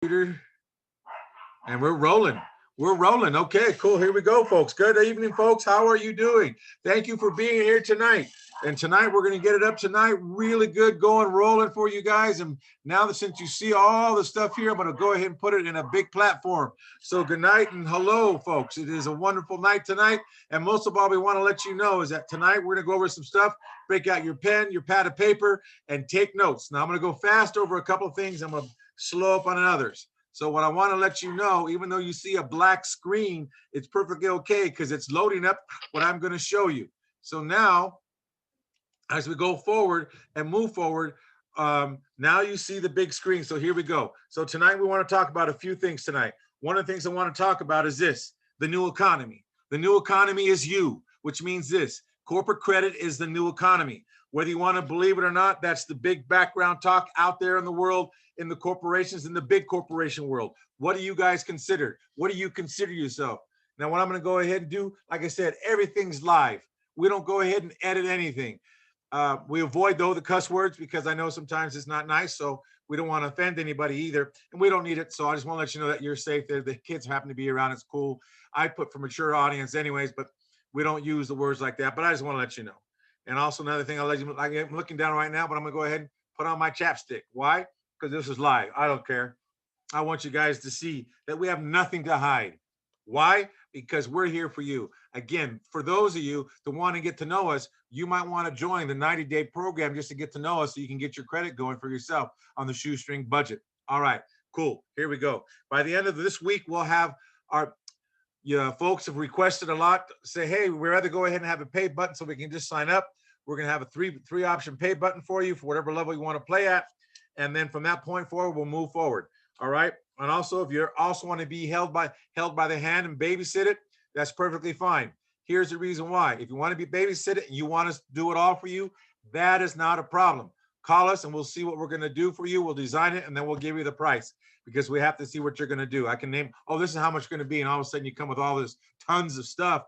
And we're rolling. We're rolling. Okay, cool. Here we go, folks. Good evening, folks. How are you doing? Thank you for being here tonight. And tonight, we're going to get it up tonight. Really good going, rolling for you guys. And now that since you see all the stuff here, I'm going to go ahead and put it in a big platform. So good night and hello, folks. It is a wonderful night tonight. And most of all, we want to let you know is that tonight, we're going to go over some stuff. Break out your pen, your pad of paper, and take notes. Now, I'm going to go fast over a couple of things. I'm going to slow up on others. So what I want to let you know, even though you see a black screen, it's perfectly okay because it's loading up what I'm going to show you. So now, as we go forward and move forward, now you see the big screen. So here we go. So tonight we want to talk about a few things tonight. One of the things I want to talk about is this, the new economy. The new economy is you, which means this, corporate credit is the new economy. Whether you want to believe it or not, that's the big background talk out there in the world, in the corporations, in the big corporation world. What do you guys consider? What do you consider yourself? Now, what I'm going to go ahead and do, like I said, everything's live. We don't go ahead and edit anything. We avoid, though, the cuss words because I know sometimes it's not nice. So we don't want to offend anybody either. And we don't need it. So I just want to let you know that you're safe there. The kids happen to be around. It's cool. I put for mature audience anyways, but we don't use the words like that. But I just want to let you know. And also another thing, I'll let you, I'm looking down right now, but I'm going to go ahead and put on my chapstick. Why? Because this is live. I don't care. I want you guys to see that we have nothing to hide. Why? Because we're here for you. Again, for those of you that want to get to know us, you might want to join the 90-day program just to get to know us so you can get your credit going for yourself on the shoestring budget. All right, cool. Here we go. By the end of this week, we'll have our folks have requested a lot. Say, hey, we'd rather go ahead and have a pay button so we can just sign up. We're going to have a three option pay button for you for whatever level you want to play at. And then from that point forward, we'll move forward. All right. And also, if you also want to be held by the hand and babysit it, that's perfectly fine. Here's the reason why. If you want to be babysitted and you want us to do it all for you, that is not a problem. Call us and we'll see what we're going to do for you. We'll design it and then we'll give you the price because we have to see what you're going to do. I can name, oh, this is how much it's going to be. And all of a sudden you come with all this tons of stuff.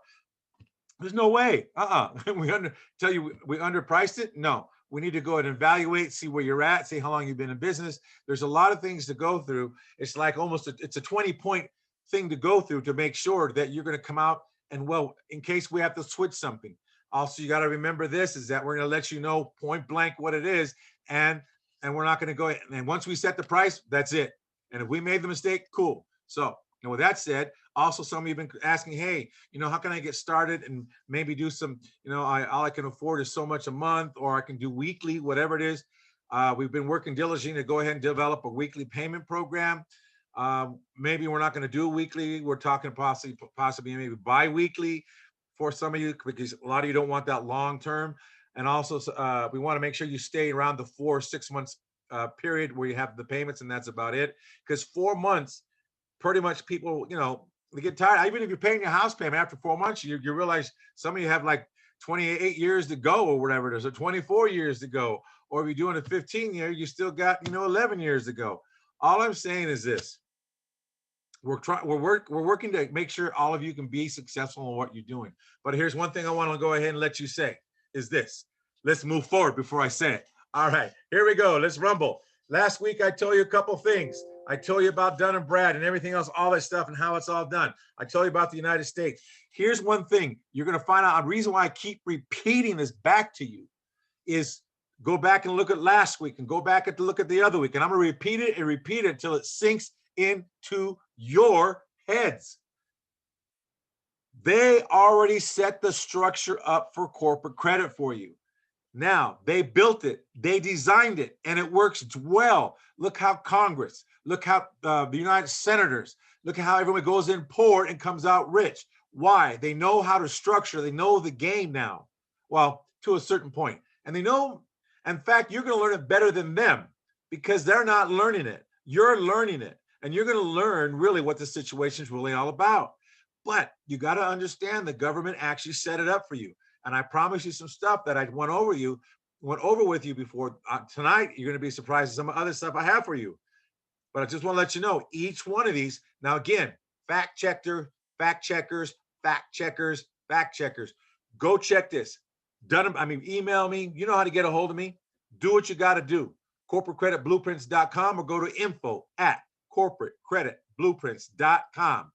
There's no way. We underpriced it. No. We need to go ahead and evaluate, see where you're at, see how long you've been in business. There's a lot of things to go through. It's like it's a 20-point thing to go through to make sure that you're going to come out and, well, in case we have to switch something. Also, you got to remember this is that we're going to let you know point blank what it is. And we're not going to go ahead. And once we set the price, that's it. And if we made the mistake, cool. So, and with that said, also some of you have been asking, hey, how can I get started and maybe do some, all I can afford is so much a month, or I can do weekly, whatever it is. We've been working diligently to go ahead and develop a weekly payment program. Maybe we're not going to do a weekly. We're talking possibly maybe bi-weekly for some of you, because a lot of you don't want that long term. And also we want to make sure you stay around the 4 or 6 months period where you have the payments, and that's about it. Because 4 months, pretty much people, they get tired. Even if you're paying your house payment after 4 months, you realize some of you have like 28 years to go or whatever it is, or 24 years to go. Or if you're doing a 15-year, you still got, 11 years to go. All I'm saying is this. We're working to make sure all of you can be successful in what you're doing. But here's one thing I want to go ahead and let you say is this. Let's move forward before I say it. All right, here we go. Let's rumble. Last week, I told you a couple things. I told you about Dun & Brad and everything else, all that stuff and how it's all done. I told you about the United States. Here's one thing. You're going to find out a reason why I keep repeating this back to you is go back and look at last week and go back and look at the other week. And I'm going to repeat it and repeat it until it sinks into your heads. They already set the structure up for corporate credit for you. Now, they built it, they designed it, and it works well. Look how Congress, look how the United Senators, look at how everyone goes in poor and comes out rich. Why? They know how to structure, they know the game now. Well, to a certain point. And they know, in fact, you're going to learn it better than them because they're not learning it. You're learning it, and you're going to learn really what the situation is really all about. But you got to understand the government actually set it up for you. And I promise you some stuff that I went over with you before. Tonight, you're going to be surprised at some other stuff I have for you. But I just want to let you know, each one of these, now again, fact checkers. Go check this. Email me. You know how to get a hold of me. Do what you got to do. CorporateCreditBlueprints.com or go to info@ corporatecreditblueprints.com.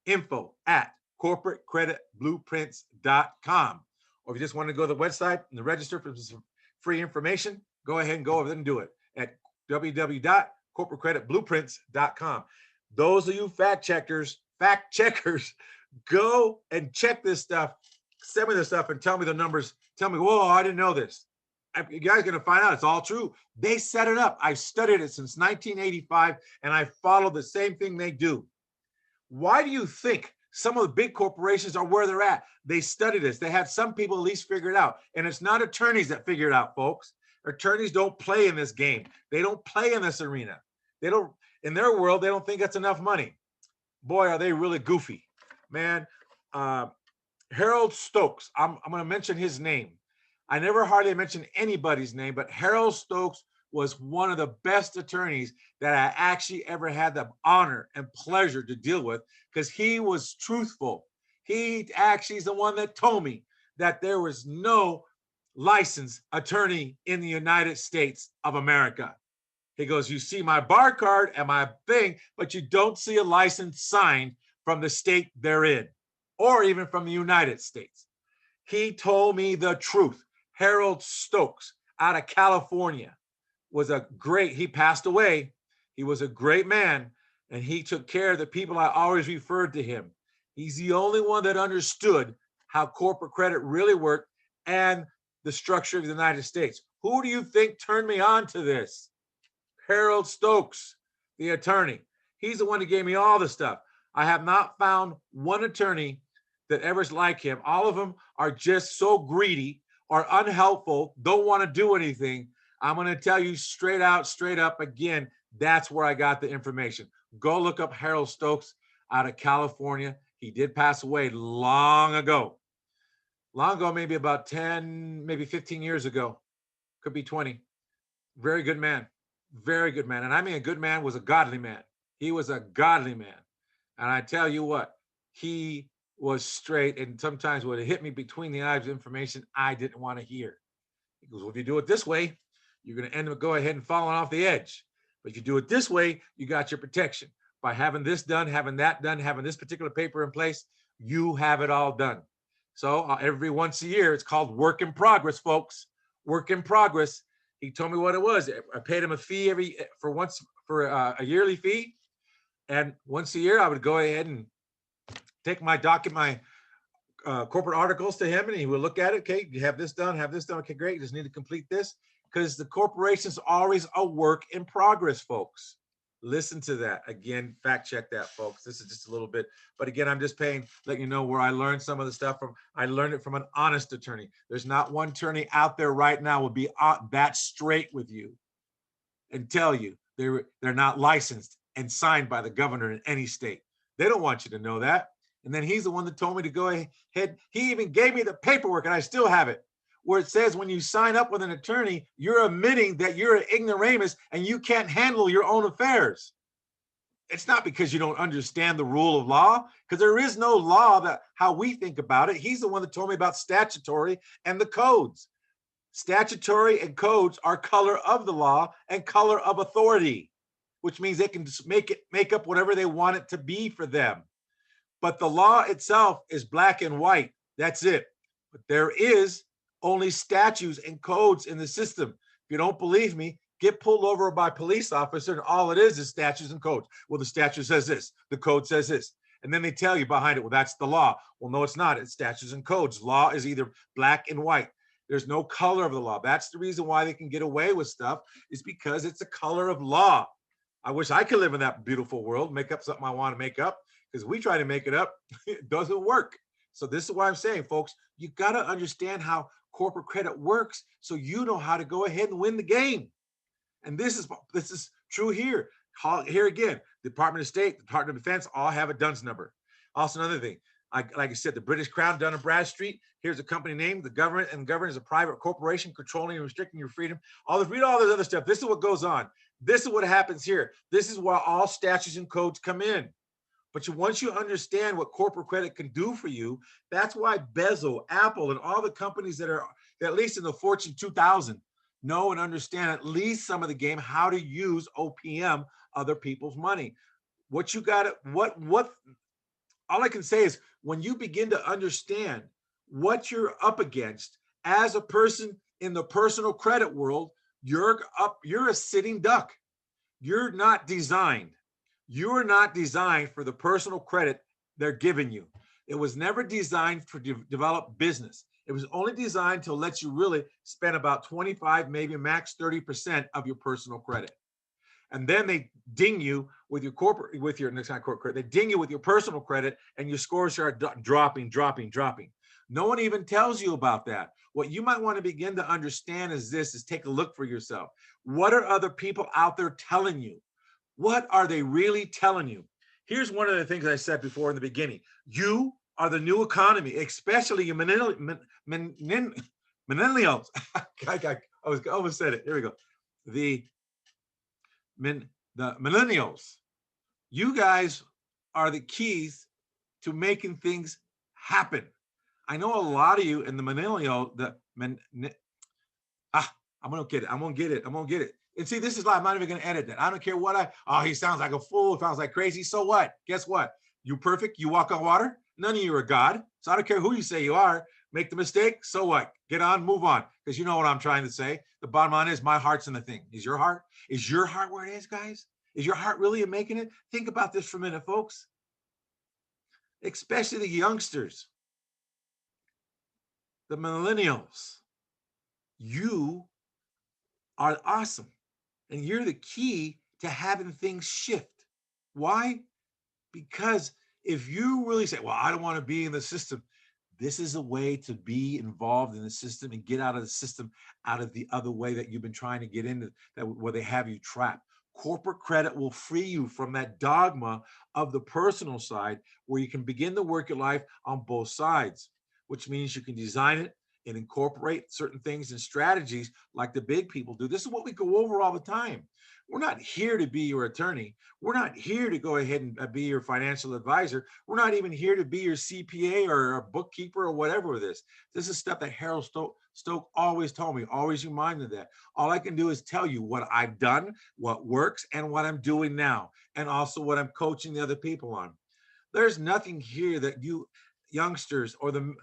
info@corporatecreditblueprints.com. Or if you just want to go to the website and register for some free information, go ahead and go over there and do it at www.corporatecreditblueprints.com. Those of you fact checkers, go and check this stuff. Send me this stuff and tell me the numbers. Tell me, whoa, I didn't know this. You guys are going to find out it's all true. They set it up. I've studied it since 1985, and I follow the same thing they do. Why do you think some of the big corporations are where they're at? They study this. They had some people at least figure it out. And it's not attorneys that figure it out, folks. Attorneys don't play in this game. They don't play in this arena. They don't, in their world, they don't think that's enough money. Boy, are they really goofy. Man, Harold Stokes, I'm going to mention his name. I never hardly mention anybody's name, but Harold Stokes was one of the best attorneys that I actually ever had the honor and pleasure to deal with, because he was truthful. He actually is the one that told me that there was no licensed attorney in the United States of America. He goes, you see my bar card and my thing, but you don't see a license signed from the state they're in, or even from the United States. He told me the truth. Harold Stokes out of California was he passed away. He was a great man, and he took care of the people. I always referred to him. He's the only one that understood how corporate credit really worked and the structure of the United States. Who do you think turned me on to this? Harold Stokes, the attorney. He's the one that gave me all the stuff. I have not found one attorney that ever's like him. All of them are just so greedy or unhelpful, don't want to do anything. I'm going to tell you straight up again, that's where I got the information. Go look up Harold Stokes out of California. He did pass away long ago. Maybe about 10, maybe 15 years ago. Could be 20. Very good man. Very good man. And I mean, a good man was a godly man. He was a godly man. And I tell you what, he was straight, and sometimes would have hit me between the eyes with information I didn't want to hear. He goes, well, if you do it this way, you're going to end up go ahead and falling off the edge. But if you do it this way, you got your protection. By having this done, having that done, having this particular paper in place, you have it all done. So every once a year, it's called work in progress, folks. Work in progress. He told me what it was. I paid him a fee for a yearly fee. And once a year, I would go ahead and take my corporate articles to him, and he would look at it. Okay, you have this done, Okay, great. You just need to complete this, because the corporation's always a work in progress, folks. Listen to that. Again, fact check that, folks. This is just a little bit, but again, I'm just letting you know where I learned some of the stuff from. I learned it from an honest attorney. There's not one attorney out there right now would be that straight with you and tell you they're not licensed and signed by the governor in any state. They don't want you to know that. And then he's the one that told me to go ahead. He even gave me the paperwork, and I still have it, where it says when you sign up with an attorney, you're admitting that you're an ignoramus and you can't handle your own affairs. It's not because you don't understand the rule of law, because there is no law that how we think about it. He's the one that told me about statutory and the codes. Statutory and codes are color of the law and color of authority, which means they can just make up whatever they want it to be for them. But the law itself is black and white. That's it. But there is only statutes and codes in the system. If you don't believe me, get pulled over by a police officer, and all it is statutes and codes. Well, the statute says this, the code says this. And then they tell you behind it, well, that's the law. Well, no, it's not. It's statutes and codes. Law is either black and white. There's no color of the law. That's the reason why they can get away with stuff, is because it's a color of law. I wish I could live in that beautiful world, make up something I want to make up, because we try to make it up, it doesn't work. So this is why I'm saying, folks, you got to understand how corporate credit works so you know how to go ahead and win the game. And this is true here. Here again, Department of State, Department of Defense, all have a DUNS number. Also, another thing, like I said, the British Crown, Dun & Bradstreet, here's a company name, the government, and the government is a private corporation controlling and restricting your freedom. Read all this other stuff. This is what goes on. This is what happens here. This is where all statutes and codes come in. But once you understand what corporate credit can do for you, that's why Bezel, Apple, and all the companies that are at least in the Fortune 2000 know and understand at least some of the game, how to use OPM other people's money. What you got to, what, all I can say is when you begin to understand what you're up against as a person in the personal credit world, you're a sitting duck. You're not designed. You're not designed for the personal credit they're giving you. It was never designed to develop business. It was only designed to let you really spend about 25, maybe max 30% of your personal credit. And then they ding you with your corporate, with your next time corporate credit, they ding you with your personal credit and your scores are dropping. No one even tells you about that. What you might want to begin to understand is this, is take a look for yourself. What are other people out there telling you? What are they really telling you? Here's one of the things I said before in the beginning. You are the new economy, especially you millennials. I almost said it. Here we go. The millennials. You guys are the keys to making things happen. I know a lot of you in the millennial, I'm gonna get it. And see, this is why I'm not even gonna edit that. I don't care what he sounds like a fool, sounds like crazy. So what? Guess what? You perfect, you walk on water. None of you are God. So I don't care who you say you are. Make the mistake. So what? Get on, move on. Because you know what I'm trying to say. The bottom line is my heart's in the thing. Is your heart where it is, guys? Is your heart really making it? Think about this for a minute, folks. Especially the youngsters, the millennials. You are awesome. And you're the key to having things shift. Why? Because if you really say, well, I don't want to be in the system, this is a way to be involved in the system and get out of the system, out of the other way that you've been trying to get into, that where they have you trapped. Corporate credit will free you from that dogma of the personal side where you can begin to work your life on both sides, which means you can design it and incorporate certain things and strategies like the big people do. This is what we go over all the time. We're not here to be your attorney. We're not here to go ahead and be your financial advisor. We're not even here to be your CPA or a bookkeeper or whatever it is. This is stuff that Harold Stoke always told me, always reminded that. All I can do is tell you what I've done, what works, and what I'm doing now, and also what I'm coaching the other people on. There's nothing here that you youngsters or the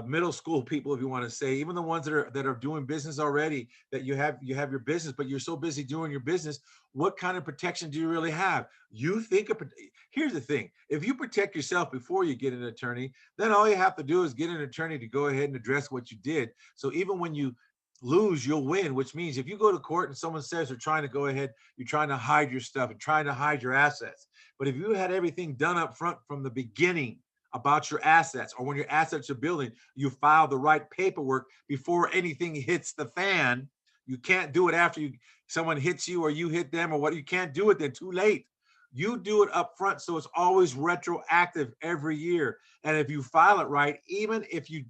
middle school people, if you want to say, even the ones that are doing business already, that you have your business, but you're so busy doing your business, what kind of protection do you really have? You think here's the thing: if you protect yourself before you get an attorney, then all you have to do is get an attorney to go ahead and address what you did. So even when you lose, you'll win, which means if you go to court and someone says they're trying to go ahead, you're trying to hide your stuff and trying to hide your assets. But if you had everything done up front from the beginning about your assets, or when your assets are building, you file the right paperwork before anything hits the fan. You can't do it after someone hits you or you hit them or what. You can't do it then, too late. You do it up front, so it's always retroactive every year. And if you file it right, even if you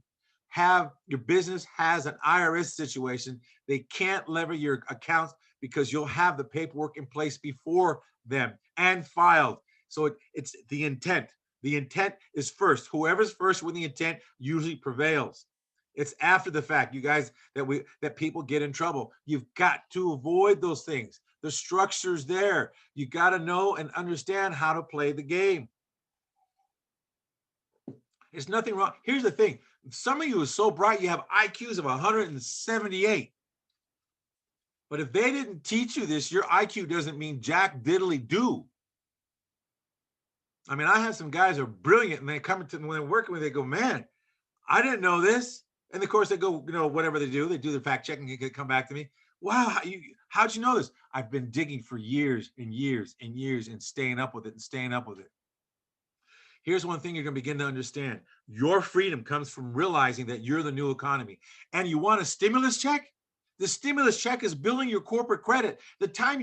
have your business has an IRS situation, they can't lever your accounts because you'll have the paperwork in place before them and filed. So it's the intent. The intent is first. Whoever's first with the intent usually prevails. It's after the fact, you guys, that people get in trouble. You've got to avoid those things. The structure's there. You got to know and understand how to play the game. There's nothing wrong. Here's the thing. Some of you are so bright, you have IQs of 178. But if they didn't teach you this, your IQ doesn't mean jack diddly do. I mean, I have some guys who are brilliant, and they come to me when they're working with me, they go, man, I didn't know this. And of course they go, whatever they do the fact checking, they come back to me. Wow, how'd you know this? I've been digging for years and years and years and staying up with it. Here's one thing you're going to begin to understand. Your freedom comes from realizing that you're the new economy. And you want a stimulus check? The stimulus check is building your corporate credit. The time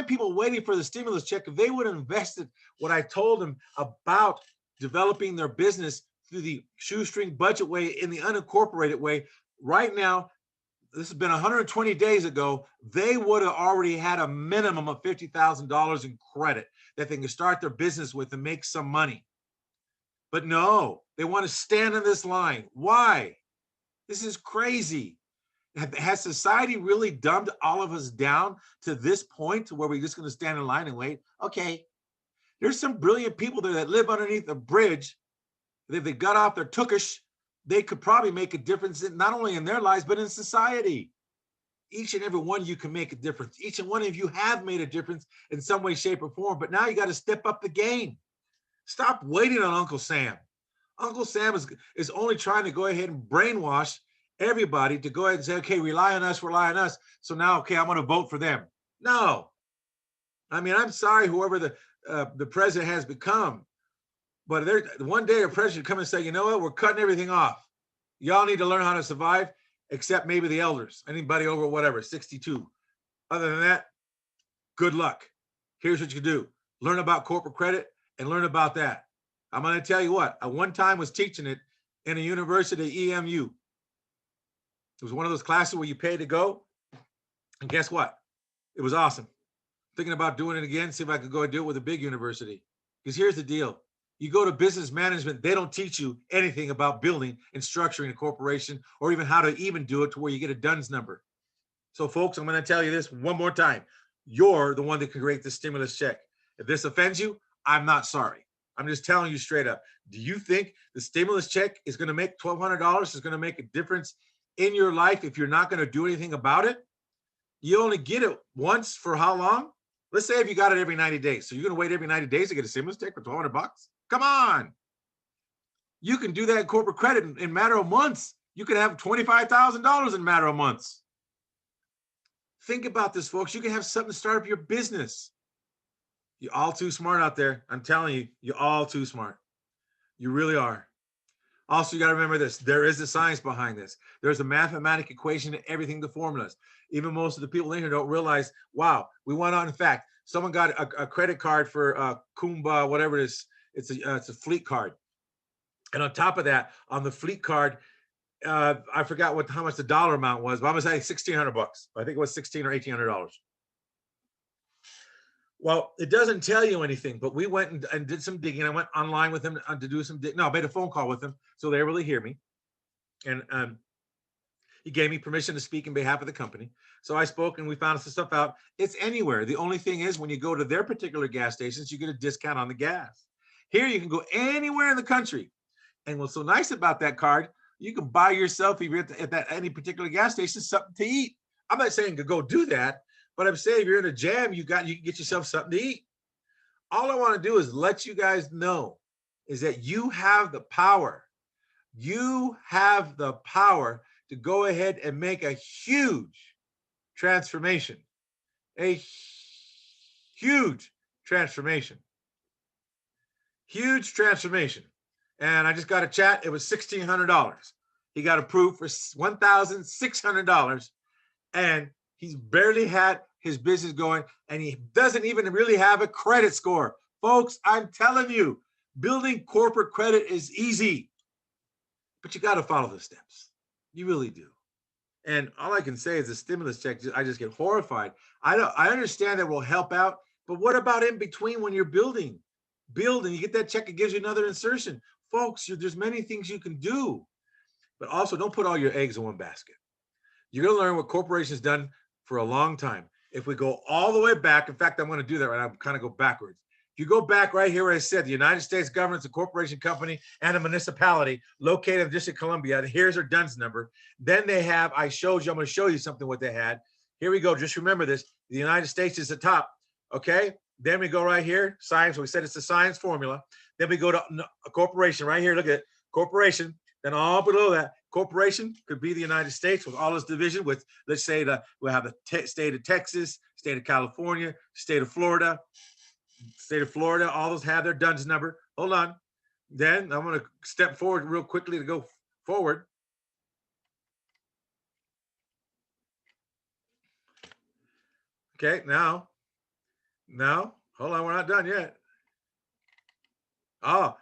people waiting for the stimulus check, if they would have invested what I told them about developing their business through the shoestring budget way, in the unincorporated way, right now, this has been 120 days ago, they would have already had a minimum of $50,000 in credit that they can start their business with and make some money. But no, they want to stand in this line. Why? This is crazy. Has society really dumbed all of us down to this point to where we're just going to stand in line and wait? Okay, there's some brilliant people there that live underneath a bridge. If they got off their tukish, they could probably make a difference not only in their lives, but in society. Each and every one of you can make a difference. Each and one of you have made a difference in some way, shape, or form, but now you got to step up the game. Stop waiting on Uncle Sam. Uncle Sam is only trying to go ahead and brainwash everybody to go ahead and say, okay, rely on us, rely on us. So now, okay, I'm going to vote for them. No. I mean, I'm sorry, whoever the president has become, but one day a president come and say, you know what, we're cutting everything off. Y'all need to learn how to survive, except maybe the elders, anybody over whatever, 62. Other than that, good luck. Here's what you do. Learn about corporate credit and learn about that. I'm going to tell you what, I one time was teaching it in a university, EMU. It was one of those classes where you pay to go. And guess what? It was awesome. Thinking about doing it again, see if I could go and do it with a big university. Because here's the deal. You go to business management, they don't teach you anything about building and structuring a corporation or even how to even do it to where you get a DUNS number. So folks, I'm going to tell you this one more time. You're the one that can create the stimulus check. If this offends you, I'm not sorry. I'm just telling you straight up. Do you think the stimulus check is going to make $1,200? Is going to make a difference in your life if you're not going to do anything about it? You only get it once for how long? Let's say if you got it every 90 days. So you're going to wait every 90 days to get a stimulus check for $1,200? Come on. You can do that in corporate credit in a matter of months. You could have $25,000 in a matter of months. Think about this, folks. You can have something to start up your business. You're all too smart out there. I'm telling you, you're all too smart. You really are. Also, you got to remember this. There is a science behind this. There's a mathematical equation to everything, the formulas. Even most of the people in here don't realize, wow, we went on. In fact, someone got a credit card for Kumba, whatever it is. It's a fleet card. And on top of that, on the fleet card, I forgot how much the dollar amount was, but I'm going to say $1,600. I think it was $1,600 or $1,800. Well, it doesn't tell you anything, but we went and did some digging. I went online with him to do some digging. No, I made a phone call with him, so they really hear me. And he gave me permission to speak in behalf of the company. So I spoke and we found some stuff out. It's anywhere. The only thing is when you go to their particular gas stations, you get a discount on the gas. Here you can go anywhere in the country. And what's so nice about that card, you can buy yourself, if you're at any particular gas station, something to eat. I'm not saying to go do that, but I'm saying if you're in a jam, you can get yourself something to eat. All I want to do is let you guys know is that you have the power. You have the power to go ahead and make a huge transformation. A huge transformation. Huge transformation. And I just got a chat. It was $1,600. He got approved for $1,600. And he's barely had his business going, and he doesn't even really have a credit score. Folks, I'm telling you, building corporate credit is easy, but you got to follow the steps. You really do. And all I can say is the stimulus check, I just get horrified. I understand that will help out, but what about in between when you're building? Build and you get that check, it gives you another insertion. Folks, there's many things you can do, but also don't put all your eggs in one basket. You're going to learn what corporations done for a long time. If we go all the way back, in fact, I'm going to do that right now. I'm kind of go backwards. If you go back right here where I said the United States government's a corporation, company, and a municipality located in the District of Columbia, and here's their DUNS number. Then they have, I'm going to show you something what they had. Here we go. Just remember this. The United States is the top. Okay. Then we go right here, science. We said it's a science formula. Then we go to a corporation right here. Look at it, corporation. Then all below that, corporation could be the United States with all its division with, let's say we'll have the state of Texas, state of California, state of Florida, all those have their DUNS number. Hold on. Then I'm going to step forward real quickly to go forward. Okay, now, hold on, we're not done yet. Oh,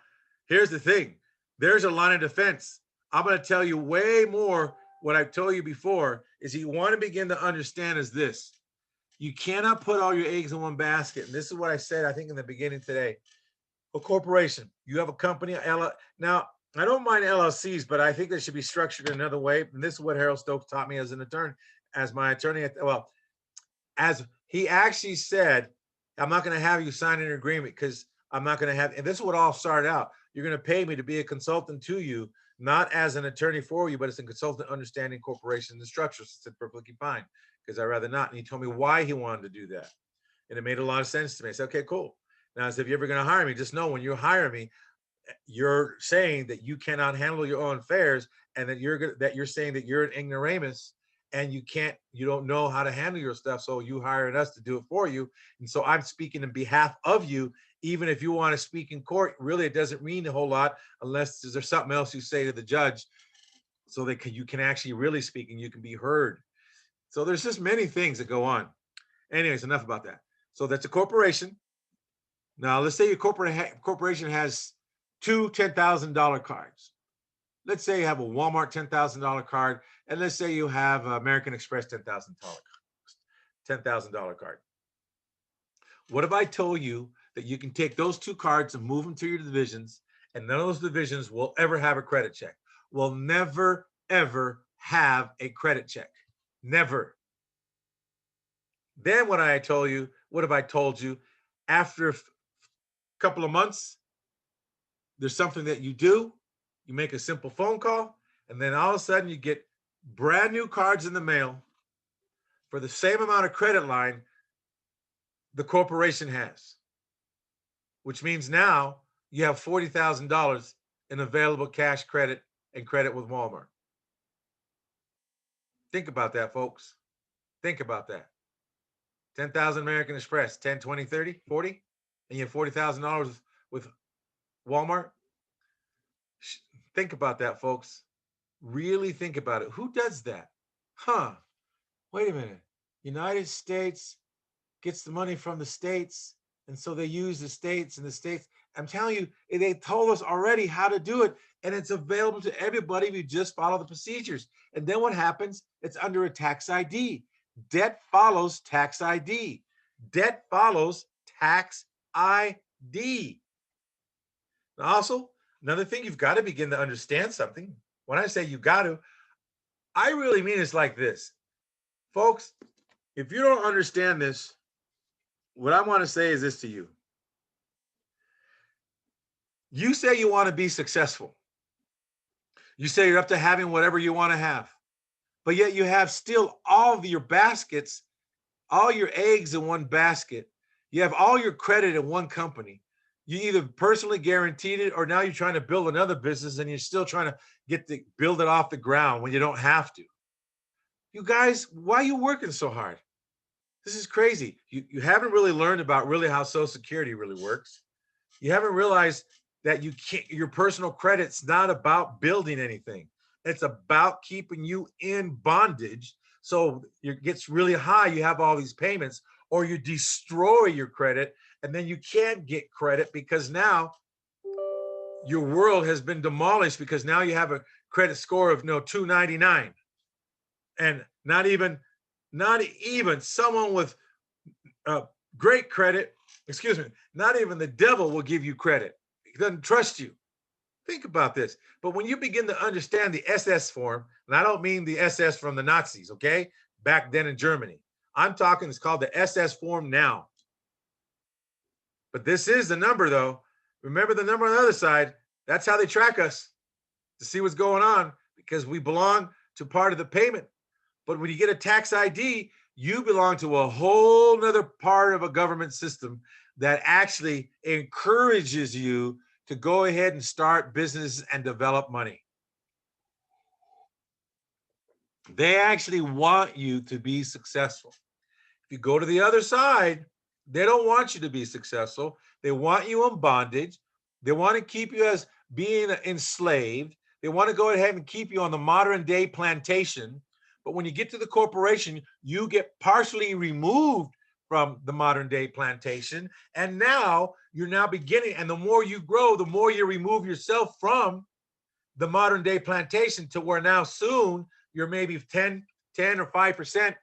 here's the thing. There's a line of defense. I'm going to tell you way more. What I've told you before is you want to begin to understand is this. You cannot put all your eggs in one basket. And this is what I said, I think, in the beginning today. A corporation, you have a company. Now, I don't mind LLCs, but I think they should be structured another way. And this is what Harold Stokes taught me as an attorney, as my attorney. Well, as he actually said, I'm not going to have you sign an agreement because I'm not going to have, and this is what all started out. You're going to pay me to be a consultant to you, not as an attorney for you, but as a consultant understanding corporations and structures. I said, perfectly fine, because I'd rather not. And he told me why he wanted to do that. And it made a lot of sense to me. I said, okay, cool. Now, I said, if you're ever going to hire me, just know when you hire me, you're saying that you cannot handle your own affairs, and that you're saying that you're an ignoramus and you don't know how to handle your stuff, so you hired us to do it for you. And so I'm speaking in behalf of you. Even if you want to speak in court, really it doesn't mean a whole lot unless there's something else you say to the judge, so that you can actually really speak and you can be heard. So there's just many things that go on. Anyways, enough about that. So that's a corporation. Now let's say your corporation has two $10,000 cards. Let's say you have a Walmart $10,000 card, and let's say you have American Express $10,000 card. What if I told you that you can take those two cards and move them to your divisions, and none of those divisions will ever have a credit check? Will never, ever have a credit check. Never. Then what if I told you after a couple of months, there's something that you do, you make a simple phone call, and then all of a sudden you get brand new cards in the mail for the same amount of credit line the corporation has, which means now you have $40,000 in available cash credit and credit with Walmart. Think about that, folks. Think about that. 10,000 American Express, 10, 20, 30, 40, and you have $40,000 with Walmart. Think about that, folks. Really think about it. Who does that? Wait a minute. United States gets the money from the states, and so they use the states, and the states, I'm telling you, they told us already how to do it, and it's available to everybody if you just follow the procedures. And then what happens? It's under a tax ID. Debt follows tax ID. Debt follows tax ID. Now, also, another thing, you've got to begin to understand something. When I say you got to, I really mean it's like this. Folks, if you don't understand this, what I want to say is this to you. You say you want to be successful. You say you're up to having whatever you want to have. But yet you have still all of your baskets, all your eggs in one basket. You have all your credit in one company. You either personally guaranteed it, or now you're trying to build another business and you're still trying to build it off the ground when you don't have to. You guys, why are you working so hard? This is crazy. You haven't really learned about really how Social Security really works. You haven't realized that your personal credit's not about building anything. It's about keeping you in bondage. So it gets really high, you have all these payments, or you destroy your credit, and then you can't get credit because now your world has been demolished, because now you have a credit score of 299. And not even someone with great credit, not even the devil will give you credit. He doesn't trust you. Think about this. But when you begin to understand the SS form, and I don't mean the SS from the Nazis, okay? Back then in Germany. I'm talking, it's called the SS form now. But this is the number, though. Remember the number on the other side. That's how they track us, to see what's going on, because we belong to part of the payment. But when you get a tax ID, you belong to a whole nother part of a government system that actually encourages you to go ahead and start business and develop money. They actually want you to be successful. If you go to the other side, they don't want you to be successful. They want you in bondage. They want to keep you as being enslaved. They want to go ahead and keep you on the modern day plantation. But when you get to the corporation, you get partially removed from the modern day plantation. And now you're beginning. And the more you grow, the more you remove yourself from the modern day plantation, to where now soon you're maybe 10 or 5%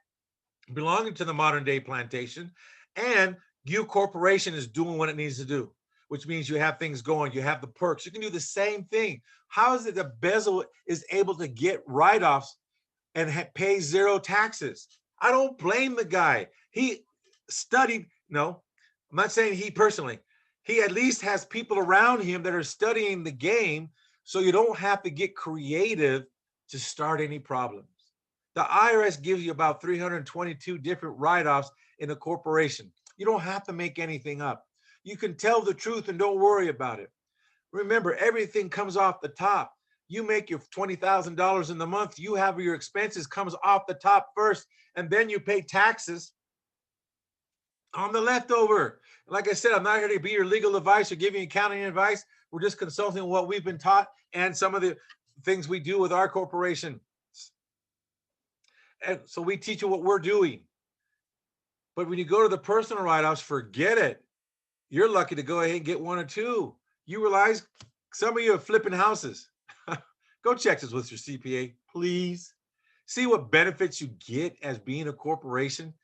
belonging to the modern day plantation. And you corporation is doing what it needs to do. which means you have things going, you have the perks. You can do the same thing. How is it that Bezel is able to get write-offs and pay zero taxes? I don't blame the guy. He studied, no, I'm not saying he personally. He at least has people around him that are studying the game, so you don't have to get creative to start any problems. The IRS gives you about 322 different write-offs in a corporation. You don't have to make anything up. You can tell the truth and don't worry about it. Remember, everything comes off the top. You make your $20,000 in the month, you have your expenses comes off the top first, and then you pay taxes on the leftover. Like I said, I'm not here to be your legal advice or give you accounting advice. We're just consulting what we've been taught and some of the things we do with our corporation. And so we teach you what we're doing. But when you go to the personal write-offs, forget it. You're lucky to go ahead and get one or two. You realize some of you are flipping houses. Go check this with your CPA, please. See what benefits you get as being a corporation,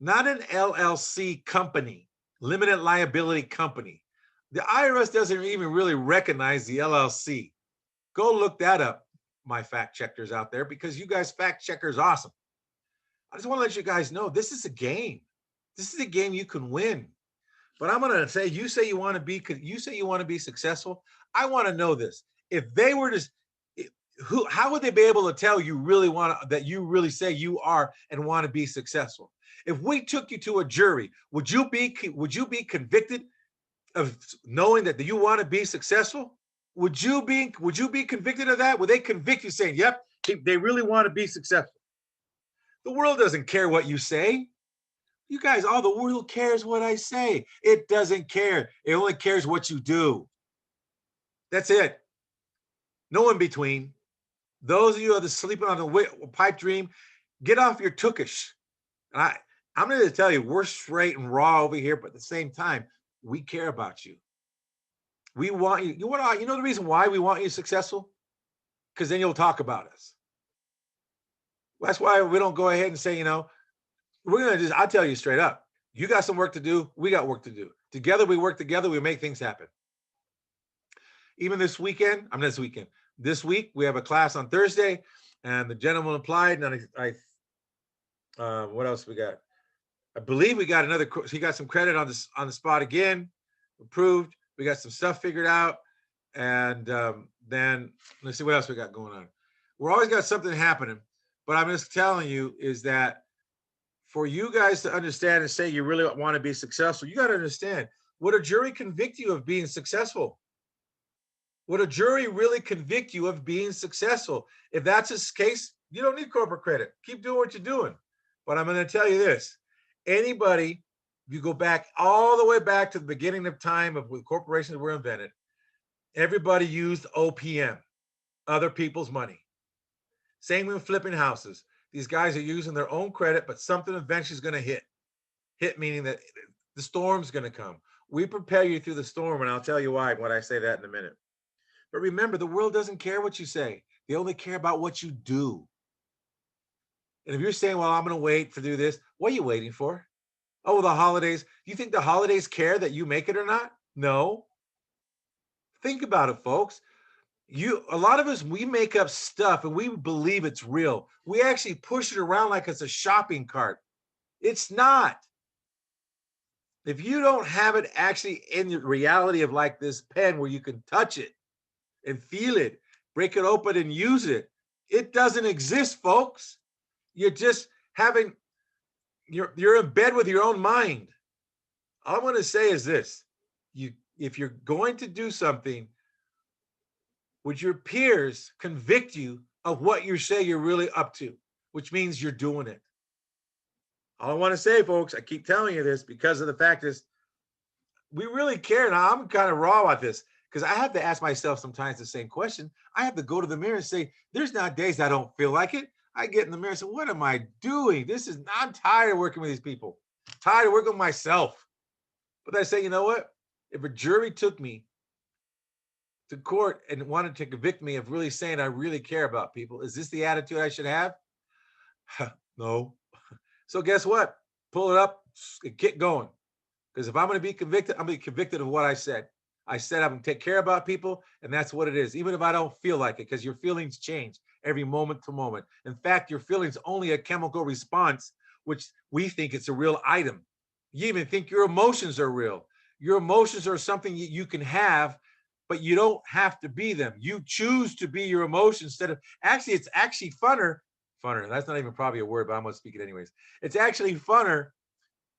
not an LLC company, limited liability company. The IRS doesn't even really recognize the LLC. Go look that up, my fact checkers out there, because you guys fact checkers awesome. I just want to let you guys know this is a game. This is a game you can win. But I'm going to say, you say you want to be successful. I want to know this. If they were to, how would they be able to tell you really that you really say you are and want to be successful? If we took you to a jury, would you be convicted of knowing that you want to be successful? Would you be convicted of that? Would they convict you saying, yep, they really want to be successful? The world doesn't care what you say. You guys, all the world cares what I say. It doesn't care. It only cares what you do. That's it. No in between. Those of you that are sleeping on the pipe dream, get off your tookish. I'm going to tell you, we're straight and raw over here, but at the same time, we care about you. We want you. You know the reason why we want you successful? Because then you'll talk about us. That's why we don't go ahead and say, we're going to just, I'll tell you straight up, you got some work to do. We got work to do. Together, we work together. We make things happen. Even this week, we have a class on Thursday, and the gentleman applied, and what else we got? I believe we got he got some credit on the spot again, approved. We got some stuff figured out. And then let's see what else we got going on. We're always got something happening, but I'm just telling you is that for you guys to understand and say you really want to be successful, you got to understand, would a jury convict you of being successful? Would a jury really convict you of being successful? If that's the case, you don't need corporate credit. Keep doing what you're doing. But I'm going to tell you this. Anybody, if you go back all the way back to the beginning of time of when corporations were invented, everybody used OPM, other people's money. Same with flipping houses. These guys are using their own credit, but something eventually is going to hit. Hit meaning that the storm's going to come. We prepare you through the storm, and I'll tell you why when I say that in a minute. But remember, the world doesn't care what you say. They only care about what you do. And if you're saying, well, I'm going to wait to do this, what are you waiting for? Oh, the holidays. You think the holidays care that you make it or not? No. Think about it, folks. A lot of us, we make up stuff and we believe it's real. We actually push it around like it's a shopping cart. It's not. If you don't have it actually in the reality of like this pen where you can touch it and feel it, break it open and use it, it doesn't exist, folks. You're just you're in bed with your own mind. All I want to say is this. If you're going to do something, would your peers convict you of what you say you're really up to, which means you're doing it. All I want to say, folks, I keep telling you this because of the fact is we really care. Now, I'm kind of raw about this because I have to ask myself sometimes the same question. I have to go to the mirror and say, there's not days I don't feel like it. I get in the mirror and say, what am I doing? I'm tired of working with these people. I'm tired of working with myself. But I say, you know what? If a jury took me to court and wanted to convict me of really saying I really care about people, is this the attitude I should have? No. So guess what? Pull it up and get going. Because if I'm going to be convicted, I'm going to be convicted of what I said. I set up and take care about people, and that's what it is, even if I don't feel like it, because your feelings change every moment to moment. In fact, your feelings only a chemical response, which we think it's a real item. You even think your emotions are real. Your emotions are something you can have, but you don't have to be them. You choose to be your emotions instead of actually, it's actually funner. Funner. That's not even probably a word, but I'm gonna speak it anyways. It's actually funner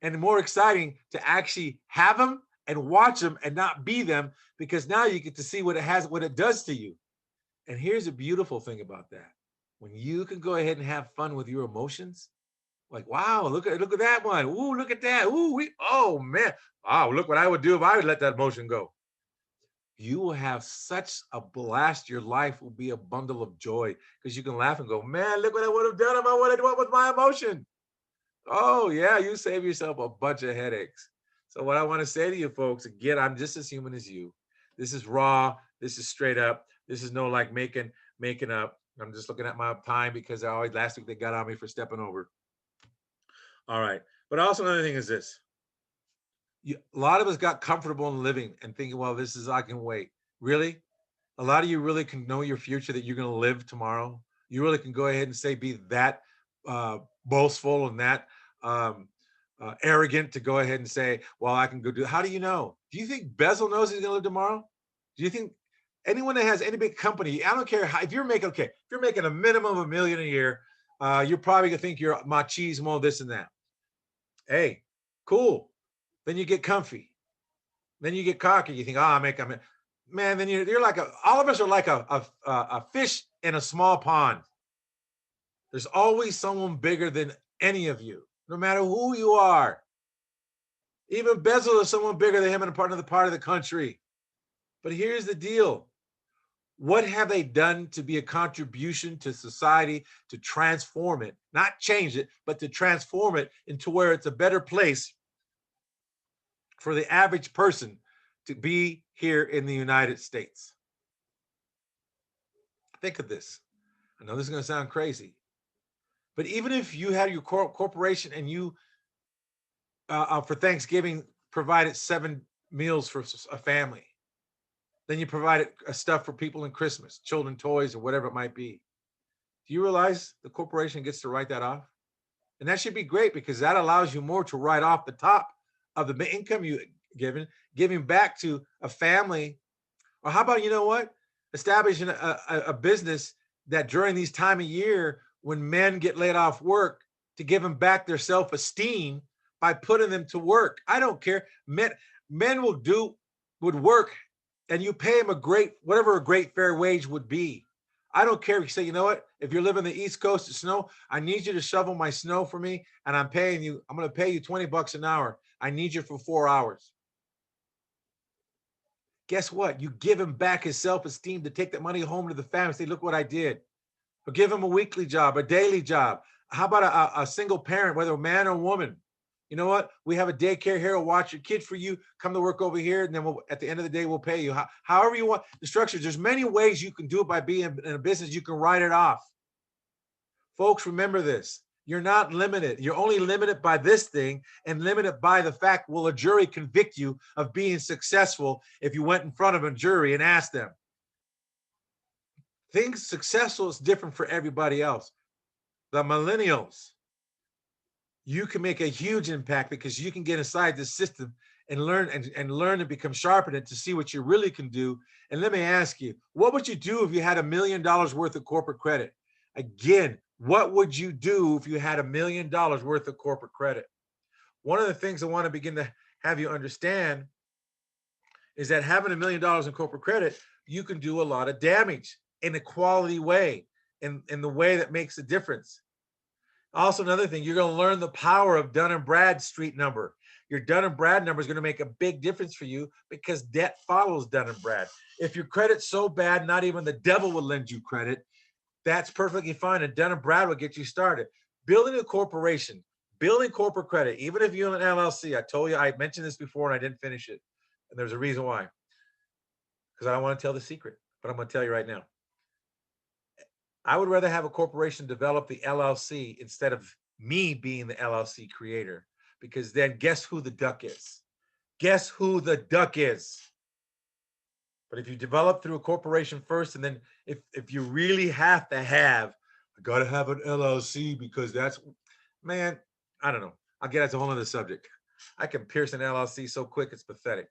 and more exciting to actually have them and watch them and not be them, because now you get to see what it does to you. And here's a beautiful thing about that. When you can go ahead and have fun with your emotions, like, wow, look at that one. Ooh, look at that. Ooh, oh man. Wow, look what I would do if I would let that emotion go. You will have such a blast. Your life will be a bundle of joy because you can laugh and go, man, look what I would have done if I would have done with my emotion. Oh, yeah, you save yourself a bunch of headaches. So, what I want to say to you folks, again, I'm just as human as you. This is raw. This is straight up. This is no like making up. I'm just looking at my time because I always last week they got on me for stepping over. All right. But also another thing is this. A lot of us got comfortable in living and thinking, well, this is, I can wait. Really? A lot of you really can know your future, that you're going to live tomorrow. You really can go ahead and say, be that boastful and that arrogant to go ahead and say, well, I can go do. How do you know? Do you think Bezel knows he's going to live tomorrow? Do you think anyone that has any big company, I don't care how, if you're making, okay, if you're making a minimum of $1 million a year, you're probably going to think you're machismo, this and that. Hey, cool. Then you get comfy. Then you get cocky. You think, oh, man, then you're like all of us are like a fish in a small pond. There's always someone bigger than any of you, no matter who you are. Even Bezel is someone bigger than him in a part of the country. But here's the deal. What have they done to be a contribution to society, to transform it, not change it, but to transform it into where it's a better place for the average person to be here in the United States? Think of this. I know this is going to sound crazy, but even if you had your corporation and you, for Thanksgiving, provided 7 meals for a family, then you provided stuff for people in Christmas, children toys or whatever it might be. Do you realize the corporation gets to write that off? And that should be great because that allows you more to write off the top of the income you giving back to a family. Or how about, you know what? Establishing a business that during these time of year when men get laid off work, to give them back their self-esteem by putting them to work. I don't care. Men would work and you pay them whatever a great fair wage would be. I don't care if you say, you know what, if you're living the East Coast of snow, I need you to shovel my snow for me and I'm going to pay you $20 an hour. I need you for 4 hours. Guess what? You give him back his self-esteem to take that money home to the family. Say, look what I did. Or give him a weekly job, a daily job. How about a single parent, whether a man or a woman? You know what? We have a daycare here. We'll watch your kid for you. Come to work over here. And then at the end of the day, we'll pay you. However you want the structures. There's many ways you can do it by being in a business. You can write it off. Folks, remember this. You're not limited. You're only limited by this thing and limited by the fact, will a jury convict you of being successful if you went in front of a jury and asked them? Things successful is different for everybody else. The millennials, you can make a huge impact because you can get inside the system and learn and learn and become sharpened to see what you really can do. And let me ask you, what would you do if you had $1 million worth of corporate credit? Again, what would you do if you had $1 million worth of corporate credit? One of the things I want to begin to have you understand is that having $1 million in corporate credit, you can do a lot of damage in a quality way, in the way that makes a difference. Also, another thing, you're going to learn the power of Dun and Bradstreet number. Your Dun and Brad number is going to make a big difference for you because debt follows Dun and Brad. If your credit's so bad, not even the devil will lend you credit. That's perfectly fine. And Dun and Brad will get you started. Building a corporation, building corporate credit, even if you're an LLC. I told you, I mentioned this before and I didn't finish it. And there's a reason why. Because I don't want to tell the secret, but I'm going to tell you right now. I would rather have a corporation develop the LLC instead of me being the LLC creator, because then guess who the duck is? Guess who the duck is? But if you develop through a corporation first, and then if you really have to have, I got to have an LLC because that's, man, I don't know. I'll get that's a whole other subject. I can pierce an LLC so quick, it's pathetic.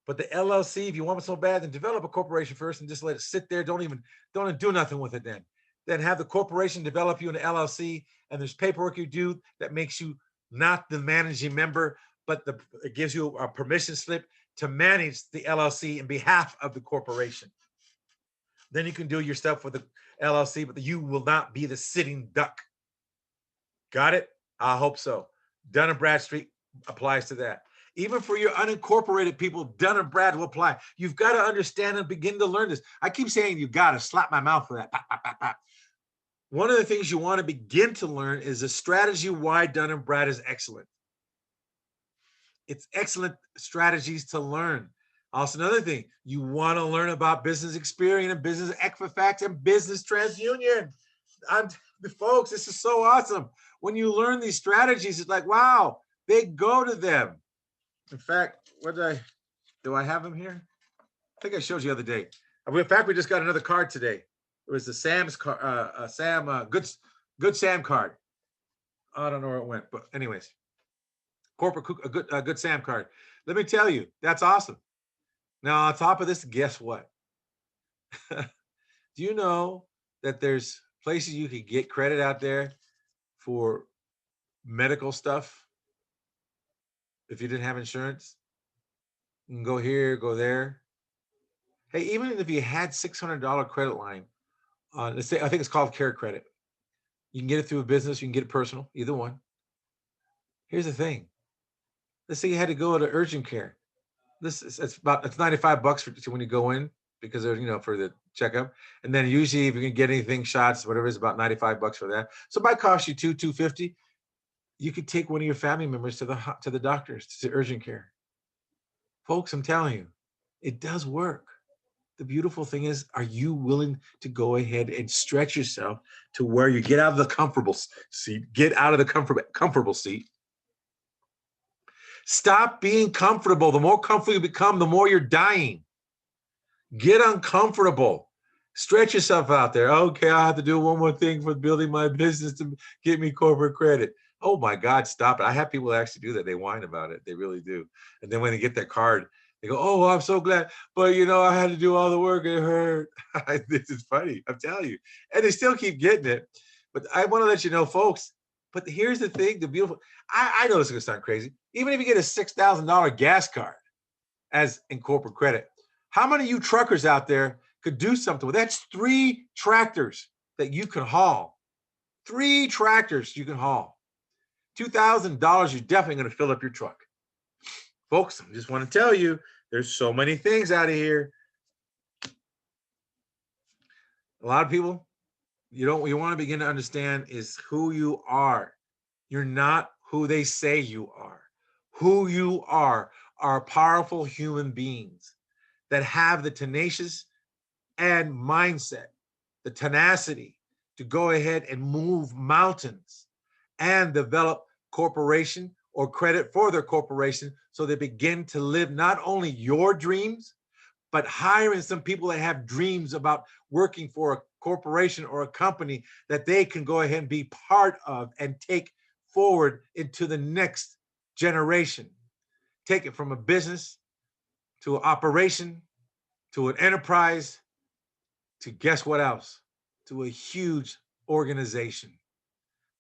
But the LLC, if you want it so bad, then develop a corporation first and just let it sit there. Don't do nothing with it then. Then have the corporation develop you an LLC, and there's paperwork you do that makes you not the managing member, but it gives you a permission slip to manage the LLC in behalf of the corporation. Then you can do your stuff with the LLC, but you will not be the sitting duck. Got it? I hope so. Dun & Bradstreet applies to that. Even for your unincorporated people, Dun & Brad will apply. You've got to understand and begin to learn this. I keep saying you got to slap my mouth for that. Pop, pop, pop, pop. One of the things you want to begin to learn is the strategy why Dun & Brad is excellent. It's excellent strategies to learn. Also, another thing, you want to learn about business Experian and business Equifax and business TransUnion. Folks, this is so awesome. When you learn these strategies, it's like, wow, they go to them. In fact, do I have them here? I think I showed you the other day. In fact, we just got another card today. It was the Sam's card, Good Sam card. I don't know where it went, but anyways, a good Sam card. Let me tell you, that's awesome. Now, on top of this, guess what? Do you know that there's places you could get credit out there for medical stuff if you didn't have insurance? You can go here, go there. Hey, even if you had $600 credit line, let's say, I think it's called Care Credit. You can get it through a business, you can get it personal, either one. Here's the thing. Let's say you had to go to urgent care. It's $95 for when you go in, because they're, for the checkup. And then usually if you can get anything, shots, whatever, it's about $95 for that. So it might cost you $250. You could take one of your family members to the doctors, to urgent care. Folks, I'm telling you, it does work. The beautiful thing is, are you willing to go ahead and stretch yourself to where you get out of the comfortable seat, comfortable seat. Stop being comfortable. The more comfortable you become, the more you're dying. Get uncomfortable. Stretch yourself out there. Okay, I have to do one more thing for building my business to get me corporate credit. Oh my God, stop it. I have people that actually do that. They whine about it. They really do. And then when they get that card, they go, oh, I'm so glad. But, I had to do all the work. It hurt. This is funny. I'm telling you. And they still keep getting it. But I want to let you know, folks, but here's the thing, the beautiful, I know this is going to sound crazy. Even if you get a $6,000 gas card as in corporate credit, how many of you truckers out there could do something with that's 3 tractors that you can haul. 3 tractors you can haul. $2,000, you're definitely going to fill up your truck. Folks, I just want to tell you, there's so many things out of here. A lot of people, what you want to begin to understand is who you are. You're not who they say you are. Who you are powerful human beings that have the tenacious and mindset, the tenacity to go ahead and move mountains and develop corporation or credit for their corporation, so they begin to live not only your dreams, but hiring some people that have dreams about working for a corporation or a company that they can go ahead and be part of and take forward into the next generation. Take it from a business to an operation to an enterprise to guess what else? To a huge organization.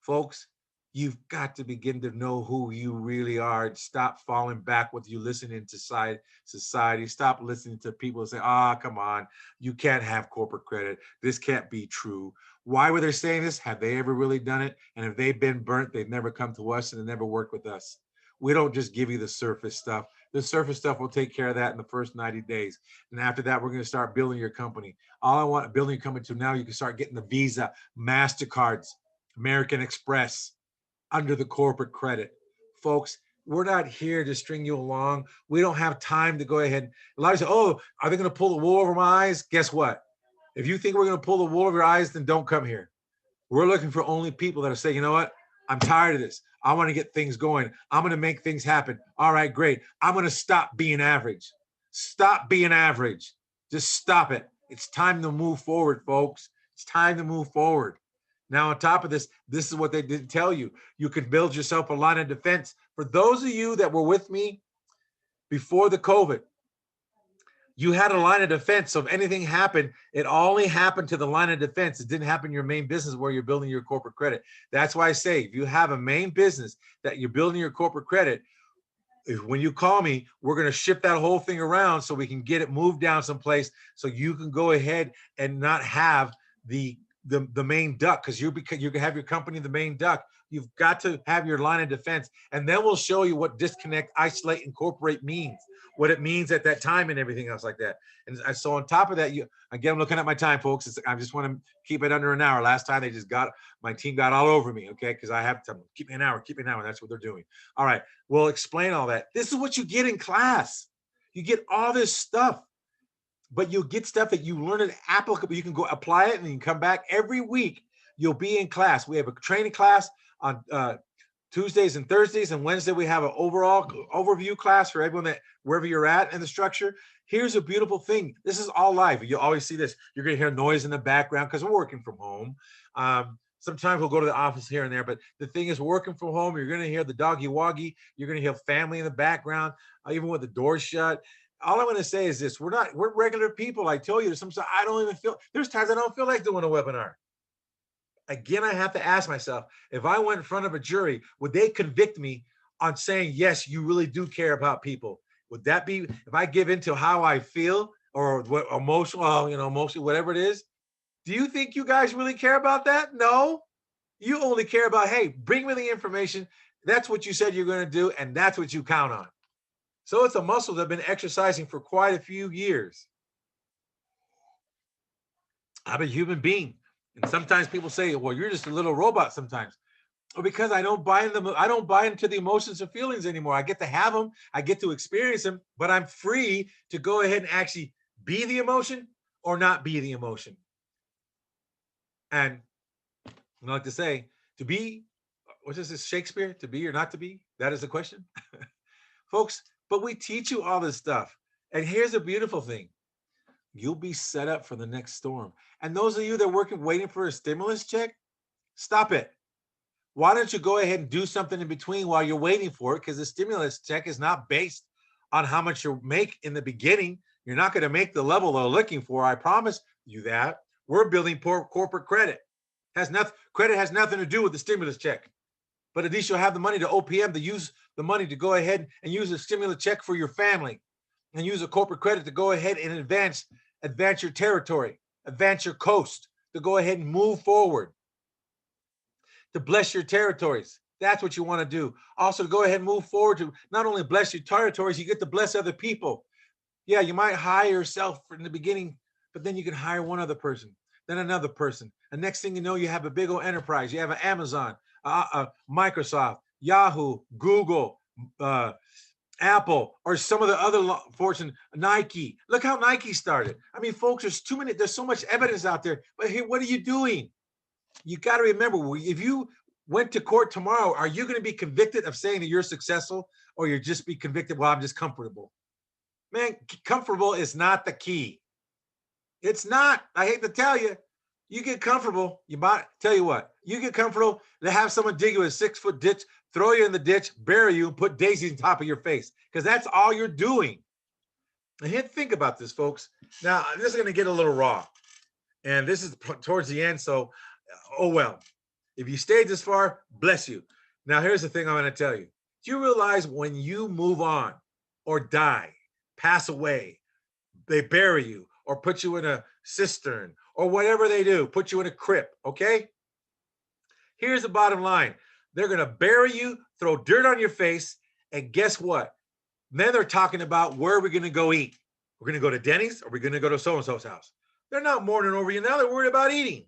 Folks, you've got to begin to know who you really are. Stop falling back with you listening to society. Stop listening to people say, come on, you can't have corporate credit. This can't be true. Why were they saying this? Have they ever really done it? And if they've been burnt, they've never come to us and they never worked with us. We don't just give you the surface stuff. The surface stuff will take care of that in the first 90 days. And after that, we're going to start building your company. All I want building your company to now, you can start getting the Visa, MasterCards, American Express, under the corporate credit. Folks, we're not here to string you along. We don't have time to go ahead. A lot of people say, are they going to pull the wool over my eyes? Guess what? If you think we're going to pull the wool over your eyes, then don't come here. We're looking for only people that are saying, you know what? I'm tired of this. I want to get things going. I'm going to make things happen. All right, great. I'm going to stop being average. Stop being average. Just stop it. It's time to move forward, folks. It's time to move forward. Now, on top of this, this is what they didn't tell you. You can build yourself a line of defense. For those of you that were with me before the COVID, you had a line of defense. So if anything happened, it only happened to the line of defense. It didn't happen in your main business where you're building your corporate credit. That's why I say, if you have a main business that you're building your corporate credit, when you call me, we're going to shift that whole thing around so we can get it moved down someplace so you can go ahead and not have the main duck, because you can have your company the main duck. You've got to have your line of defense, and then we'll show you what disconnect, isolate, incorporate means, what it means at that time, and everything else like that. And so on top of that, again, I'm looking at my time, folks. I just want to keep it under an hour. Last time they just my team got all over me, okay? Because I have to keep me an hour. That's what they're doing. All right, we'll explain all that. This is what you get in class. You get all this stuff, but you'll get stuff that you learn it applicable. You can go apply it, and you can come back every week. You'll be in class. We have a training class on Tuesdays and Thursdays, and Wednesday we have an overall overview class for everyone that wherever you're at in the structure. Here's a beautiful thing. This is all live. You always see this. You're going to hear noise in the background because we're working from home. Sometimes we'll go to the office here and there, but the thing is, working from home, you're going to hear the doggy woggy. You're going to hear family in the background, even with the door shut. All I'm going to say is this: we're regular people. I tell you, there's times I don't feel like doing a webinar. Again, I have to ask myself, if I went in front of a jury, would they convict me on saying, yes, you really do care about people? Would that be, if I give into how I feel or what emotional, whatever it is? Do you think you guys really care about that? No. You only care about, hey, bring me the information. That's what you said you're going to do, and that's what you count on. So it's a muscle that I've been exercising for quite a few years. I'm a human being. And sometimes people say, well, you're just a little robot sometimes. Well, because I don't buy into the emotions or feelings anymore. I get to have them. I get to experience them, but I'm free to go ahead and actually be the emotion or not be the emotion. And I like to say, to be, what is this, Shakespeare? To be or not to be? That is the question. Folks, but we teach you all this stuff. And here's a beautiful thing. You'll be set up for the next storm. And those of you that are waiting for a stimulus check, stop it. Why don't you go ahead and do something in between while you're waiting for it? Because the stimulus check is not based on how much you make in the beginning. You're not going to make the level they're looking for. I promise you that. We're building corporate credit. Credit has nothing to do with the stimulus check. But at least you'll have the money to OPM, to use the money to go ahead and use a stimulus check for your family, and use a corporate credit to go ahead and advance your territory, advance your coast, to go ahead and move forward, to bless your territories. That's what you want to do. Also, to go ahead and move forward to not only bless your territories, you get to bless other people. Yeah, you might hire yourself in the beginning, but then you can hire one other person, then another person. And next thing you know, you have a big old enterprise. You have an Amazon, Microsoft, Yahoo, Google, Apple, or some of the other Fortune, Nike. Look how Nike started. I mean, folks, there's so much evidence out there. But here, what are you doing? You got to remember, if you went to court tomorrow, are you going to be convicted of saying that you're successful, or you'll just be convicted, well, I'm just comfortable? Man, comfortable is not the key. It's not. I hate to tell you. You get comfortable, you get comfortable to have someone dig you a 6-foot ditch, throw you in the ditch, bury you, and put daisies on top of your face, because that's all you're doing. And here, think about this, folks. Now, this is going to get a little raw, and this is towards the end, so, oh well. If you stayed this far, bless you. Now, here's the thing I'm going to tell you. Do you realize when you move on or die, pass away, they bury you or put you in a cistern or whatever they do, put you in a crypt, okay? Here's the bottom line. They're going to bury you, throw dirt on your face, and guess what? Then they're talking about where are we going to go eat. We're going to go to Denny's, or we're going to go to so-and-so's house. They're not mourning over you now. They're worried about eating.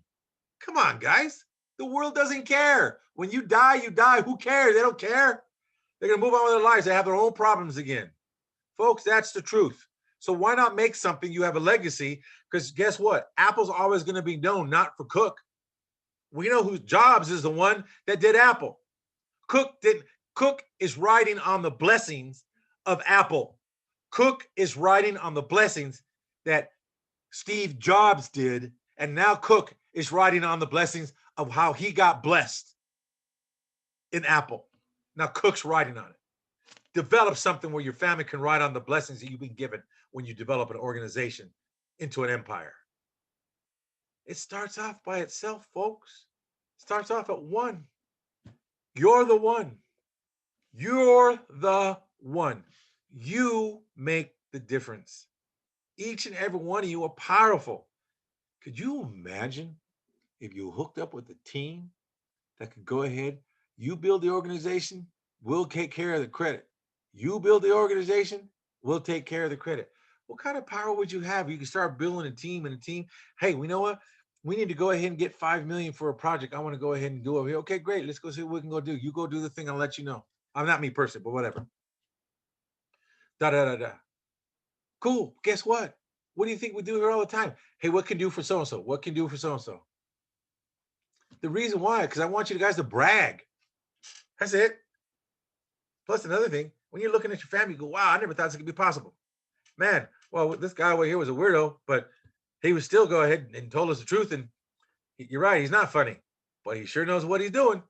Come on, guys. The world doesn't care. When you die, you die. Who cares? They don't care. They're going to move on with their lives. They have their own problems again. Folks, that's the truth. So why not make something you have a legacy? Because guess what? Apple's always going to be known not for Cook. We know who Jobs is the one that did Apple. Cook is riding on the blessings of Apple. Cook is riding on the blessings that Steve Jobs did, and now Cook is riding on the blessings of how he got blessed in Apple. Now Cook's riding on it. Develop something where your family can ride on the blessings that you've been given when you develop an organization into an empire. It starts off by itself, folks. It starts off at one. You're the one. You're the one. You make the difference. Each and every one of you are powerful. Could you imagine if you hooked up with a team that could go ahead, you build the organization, we'll take care of the credit. You build the organization, we'll take care of the credit. What kind of power would you have? You can start building a team and a team. Hey, we know what? We need to go ahead and get 5 million for a project. I want to go ahead and do it here. Okay, great. Let's go see what we can go do. You go do the thing. I'll let you know. I'm not me personally, but whatever. Da da da da. Cool. Guess what? What do you think we do here all the time? Hey, what can do for so and so? What can do for so and so? The reason why, because I want you guys to brag. That's it. Plus, another thing, when you're looking at your family, you go, wow, I never thought this could be possible. Man, well, this guy over here was a weirdo, but he would still go ahead and told us the truth. And you're right, he's not funny, but he sure knows what he's doing.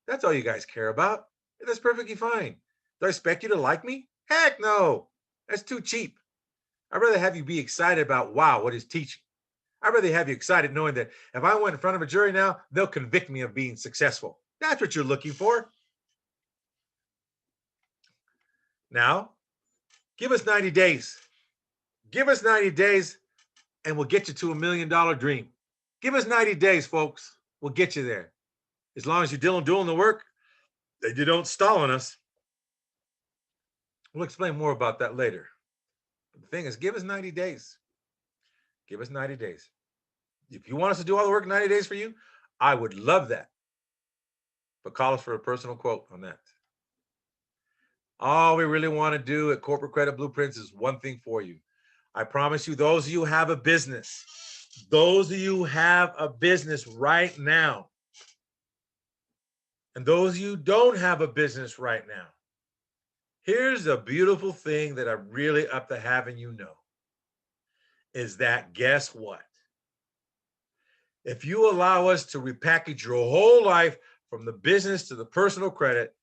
That's all you guys care about. That's perfectly fine. Do I expect you to like me? Heck no. That's too cheap. I'd rather have you be excited about, wow, what he's teaching. I'd rather have you excited knowing that if I went in front of a jury now, they'll convict me of being successful. That's what you're looking for. Now, give us 90 days. Give us 90 days and we'll get you to $1 million dream. Give us 90 days, folks. We'll get you there. As long as you're doing the work, that you don't stall on us. We'll explain more about that later. But the thing is, give us 90 days. Give us 90 days. If you want us to do all the work in 90 days for you, I would love that. But call us for a personal quote on that. All we really want to do at Corporate Credit Blueprints is one thing for you. I promise you, those of you who have a business, right now, and those of you who don't have a business right now, here's a beautiful thing that I'm really up to having you know, is that guess what? If you allow us to repackage your whole life from the business to the personal credit,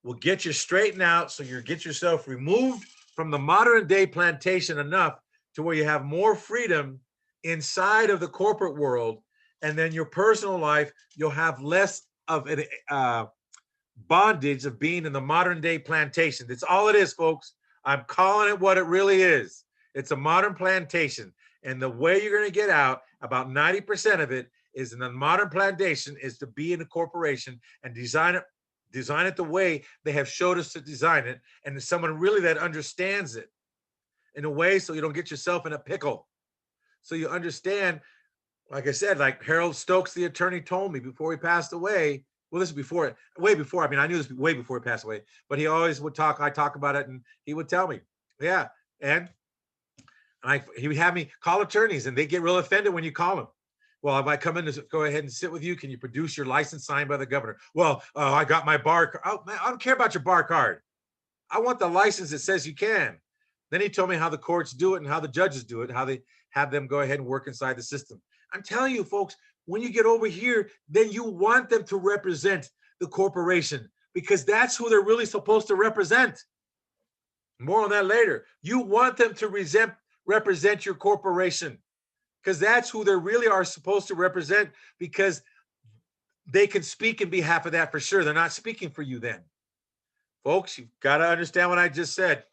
we'll get you straightened out so you get yourself removed from the modern day plantation enough to where you have more freedom inside of the corporate world, and then your personal life, you'll have less of an bondage of being in the modern day plantation. That's all it is, folks. I'm calling it what it really is. It's a modern plantation. And the way you're going to get out, about 90% of it is in the modern plantation, is to be in a corporation and design it the way they have showed us to design it. And someone really that understands it in a way so you don't get yourself in a pickle. So you understand, like I said, like Harold Stokes, the attorney, told me before he passed away. Well, this is way before. I mean, I knew this way before he passed away, but he always would talk. I talk about it and he would tell me, yeah. And he would have me call attorneys and they get real offended when you call them. Well, if I come in to go ahead and sit with you, can you produce your license signed by the governor? Well, I got my bar card. Oh, man, I don't care about your bar card. I want the license that says you can. Then he told me how the courts do it and how the judges do it, how they have them go ahead and work inside the system. I'm telling you, folks, when you get over here, then you want them to represent the corporation because that's who they're really supposed to represent. More on that later. You want them to represent your corporation because that's who they really are supposed to represent, because they can speak in behalf of that for sure. They're not speaking for you then. Folks, you've got to understand what I just said.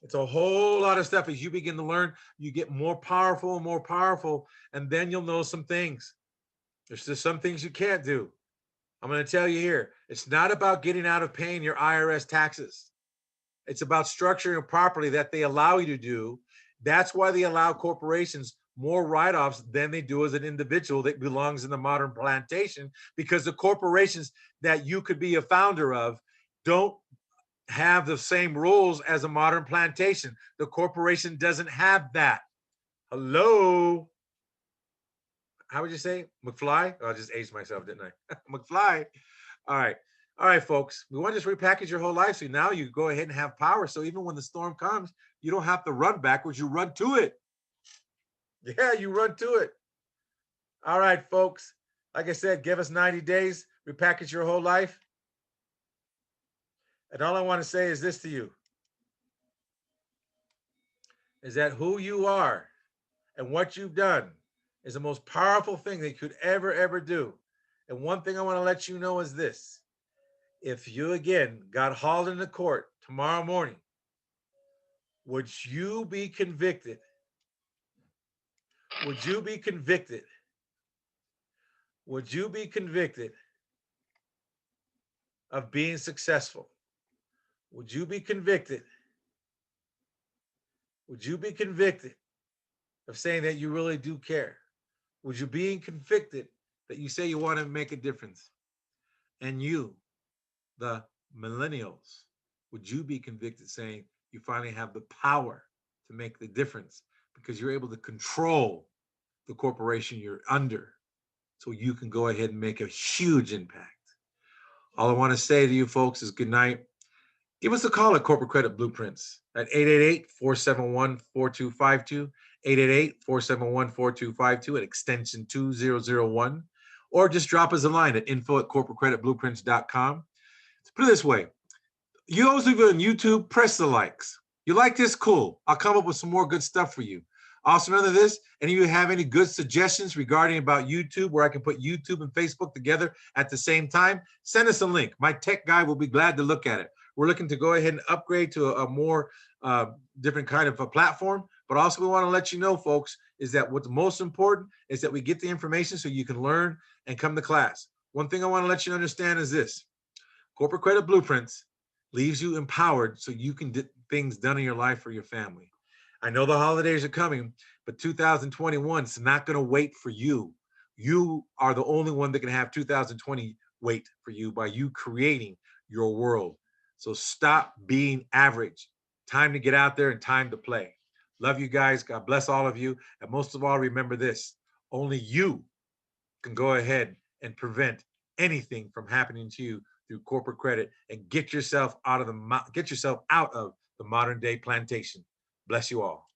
It's a whole lot of stuff. As you begin to learn, you get more powerful, and then you'll know some things. There's just some things you can't do. I'm going to tell you here, it's not about getting out of paying your IRS taxes. It's about structuring it properly that they allow you to do. That's why they allow corporations more write-offs than they do as an individual that belongs in the modern plantation, because the corporations that you could be a founder of don't have the same rules as a modern plantation. The corporation doesn't have that. Hello? How would you say? McFly? Oh, I just aged myself, didn't I? McFly. All right. All right, folks. We want to just repackage your whole life. So now you go ahead and have power. So even when the storm comes, You don't have to run backwards. You run to it. Yeah, you run to it. All right, folks. Like I said, give us 90 days, repackage your whole life. And all I want to say is this to you, is that who you are and what you've done is the most powerful thing that you could ever do. And one thing I want to let you know is this. If you again got hauled into court tomorrow morning, would you be convicted? Would you be convicted? Would you be convicted of being successful? Would you be convicted? Would you be convicted of saying that you really do care? Would you be convicted that you say you want to make a difference? And you, the millennials, would you be convicted saying you finally have the power to make the difference because you're able to control the corporation you're under so you can go ahead and make a huge impact? All I want to say to you folks is good night. Give us a call at Corporate Credit Blueprints at 888-471-4252, 888-471-4252 at extension 2001, or just drop us a line at info@corporatecreditblueprints.com. Let's put it this way. Those of you on YouTube, press the likes. You like this? Cool. I'll come up with some more good stuff for you. Also, none of this, any of you have any good suggestions regarding about YouTube where I can put YouTube and Facebook together at the same time? Send us a link. My tech guy will be glad to look at it. We're looking to go ahead and upgrade to a more different kind of a platform. But also we want to let you know, folks, is that what's most important is that we get the information so you can learn and come to class. One thing I want to let you understand is this. Corporate Credit Blueprints leaves you empowered so you can get things done in your life for your family. I know the holidays are coming, but 2021 is not going to wait for you. You are the only one that can have 2020 wait for you by you creating your world. So stop being average. Time to get out there and time to play. Love you guys. God bless all of you. And most of all, remember this. Only you can go ahead and prevent anything from happening to you through corporate credit and get yourself out of the modern day plantation. Bless you all.